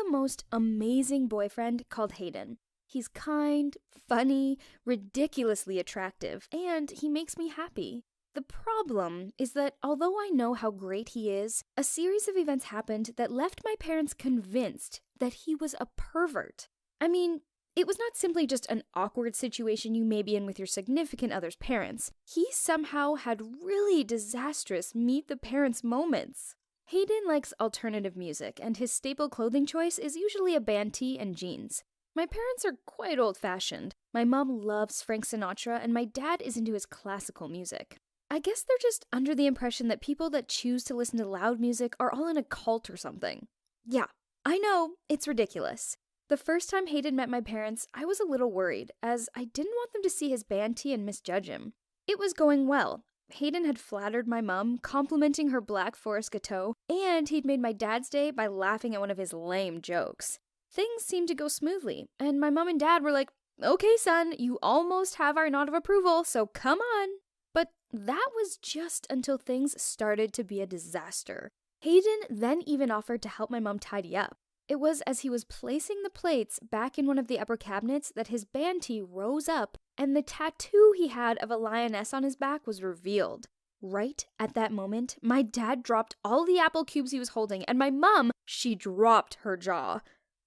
the most amazing boyfriend called Hayden. He's kind, funny, ridiculously attractive, and he makes me happy. The problem is that although I know how great he is, a series of events happened that left my parents convinced that he was a pervert. I mean, it was not simply just an awkward situation you may be in with your significant other's parents. He somehow had really disastrous meet-the-parents moments. Hayden likes alternative music, and his staple clothing choice is usually a band tee and jeans. My parents are quite old-fashioned. My mom loves Frank Sinatra, and my dad is into his classical music. I guess they're just under the impression that people that choose to listen to loud music are all in a cult or something. Yeah, I know, it's ridiculous. The first time Hayden met my parents, I was a little worried, as I didn't want them to see his band tee and misjudge him. It was going well. Hayden had flattered my mom, complimenting her Black Forest gateaux, and he'd made my dad's day by laughing at one of his lame jokes. Things seemed to go smoothly, and my mom and dad were like, "Okay, son, you almost have our nod of approval, so come on." But that was just until things started to be a disaster. Hayden then even offered to help my mom tidy up. It was as he was placing the plates back in one of the upper cabinets that his band tee rose up and the tattoo he had of a lioness on his back was revealed. Right at that moment, my dad dropped all the apple cubes he was holding, and my mom, she dropped her jaw.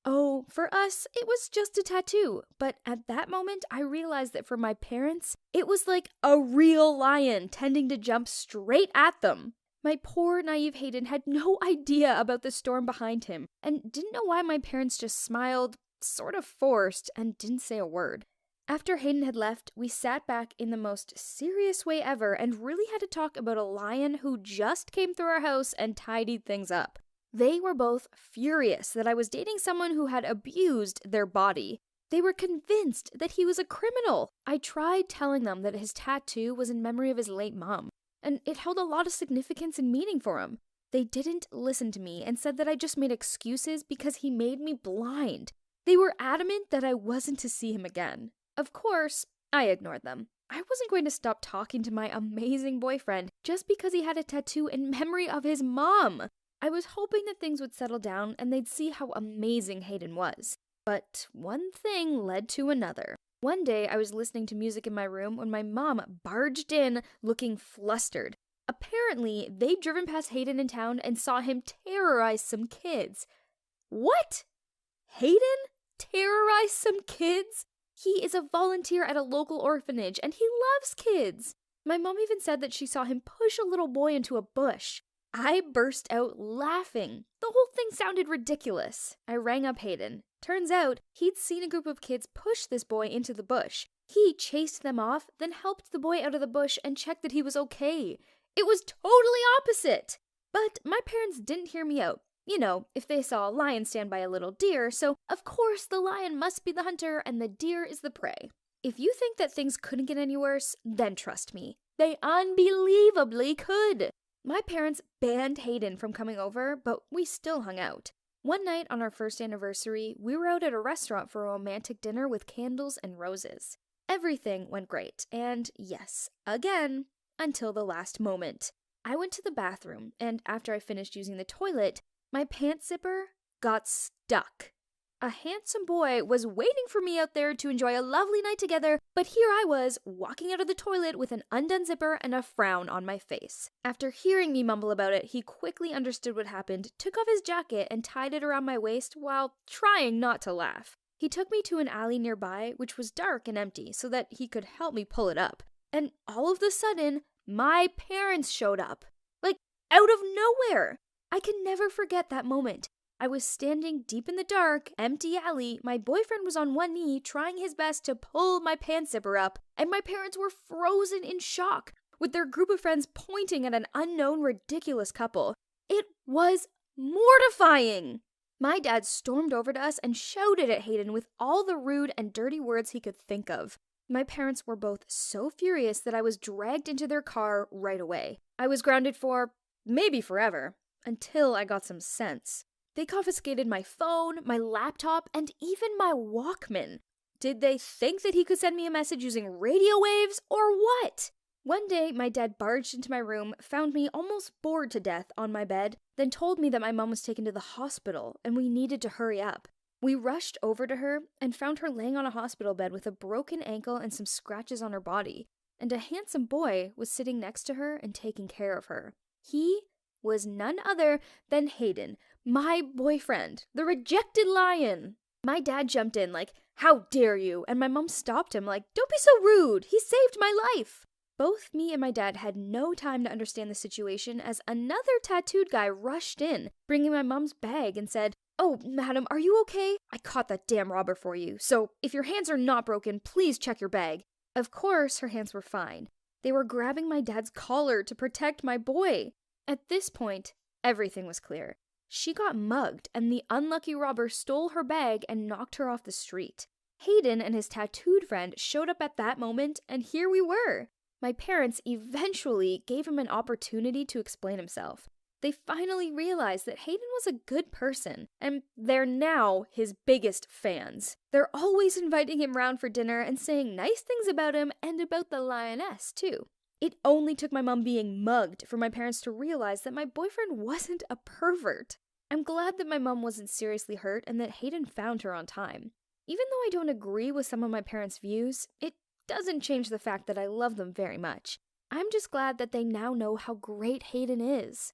Oh, for us, it was just a tattoo, but at that moment, I realized that for my parents, it was like a real lion tending to jump straight at them. My poor, naive Hayden had no idea about the storm behind him, and didn't know why my parents just smiled, sort of forced, and didn't say a word. After Hayden had left, we sat back in the most serious way ever and really had to talk about a lion who just came through our house and tidied things up. They were both furious that I was dating someone who had abused their body. They were convinced that he was a criminal. I tried telling them that his tattoo was in memory of his late mom, and it held a lot of significance and meaning for him. They didn't listen to me and said that I just made excuses because he made me blind. They were adamant that I wasn't to see him again. Of course, I ignored them. I wasn't going to stop talking to my amazing boyfriend just because he had a tattoo in memory of his mom. I was hoping that things would settle down and they'd see how amazing Hayden was. But one thing led to another. One day, I was listening to music in my room when my mom barged in looking flustered. Apparently, they'd driven past Hayden in town and saw him terrorize some kids. What? Hayden? Terrorize some kids? He is a volunteer at a local orphanage and he loves kids. My mom even said that she saw him push a little boy into a bush. I burst out laughing. The whole thing sounded ridiculous. I rang up Hayden. Turns out, he'd seen a group of kids push this boy into the bush. He chased them off, then helped the boy out of the bush and checked that he was okay. It was totally opposite! But my parents didn't hear me out. You know, if they saw a lion stand by a little deer, so of course the lion must be the hunter and the deer is the prey. If you think that things couldn't get any worse, then trust me. They unbelievably could! My parents banned Hayden from coming over, but we still hung out. One night on our first anniversary, we were out at a restaurant for a romantic dinner with candles and roses. Everything went great, and yes, again, until the last moment. I went to the bathroom, and after I finished using the toilet, my pants zipper got stuck. A handsome boy was waiting for me out there to enjoy a lovely night together, but here I was, walking out of the toilet with an undone zipper and a frown on my face. After hearing me mumble about it, he quickly understood what happened, took off his jacket, and tied it around my waist while trying not to laugh. He took me to an alley nearby, which was dark and empty, so that he could help me pull it up. And all of a sudden, my parents showed up. Like, out of nowhere! I can never forget that moment. I was standing deep in the dark, empty alley, my boyfriend was on one knee trying his best to pull my pants zipper up, and my parents were frozen in shock, with their group of friends pointing at an unknown ridiculous couple. It was mortifying! My dad stormed over to us and shouted at Hayden with all the rude and dirty words he could think of. My parents were both so furious that I was dragged into their car right away. I was grounded for maybe forever, until I got some sense. They confiscated my phone, my laptop, and even my Walkman. Did they think that he could send me a message using radio waves, or what? One day, my dad barged into my room, found me almost bored to death on my bed, then told me that my mom was taken to the hospital and we needed to hurry up. We rushed over to her and found her laying on a hospital bed with a broken ankle and some scratches on her body, and a handsome boy was sitting next to her and taking care of her. He was none other than Hayden, my boyfriend, the rejected lion. My dad jumped in like, "How dare you?" And my mom stopped him like, "Don't be so rude. He saved my life." Both me and my dad had no time to understand the situation as another tattooed guy rushed in, bringing my mom's bag and said, "Oh, madam, are you okay? I caught that damn robber for you. So if your hands are not broken, please check your bag." Of course, her hands were fine. They were grabbing my dad's collar to protect my boy. At this point, everything was clear. She got mugged, and the unlucky robber stole her bag and knocked her off the street. Hayden and his tattooed friend showed up at that moment, and here we were. My parents eventually gave him an opportunity to explain himself. They finally realized that Hayden was a good person, and they're now his biggest fans. They're always inviting him round for dinner and saying nice things about him and about the lioness, too. It only took my mom being mugged for my parents to realize that my boyfriend wasn't a pervert. I'm glad that my mom wasn't seriously hurt and that Hayden found her on time. Even though I don't agree with some of my parents' views, it doesn't change the fact that I love them very much. I'm just glad that they now know how great Hayden is.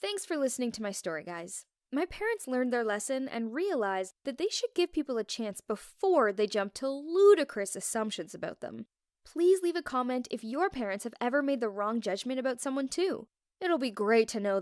Thanks for listening to my story, guys. My parents learned their lesson and realized that they should give people a chance before they jump to ludicrous assumptions about them. Please leave a comment if your parents have ever made the wrong judgment about someone too. It'll be great to know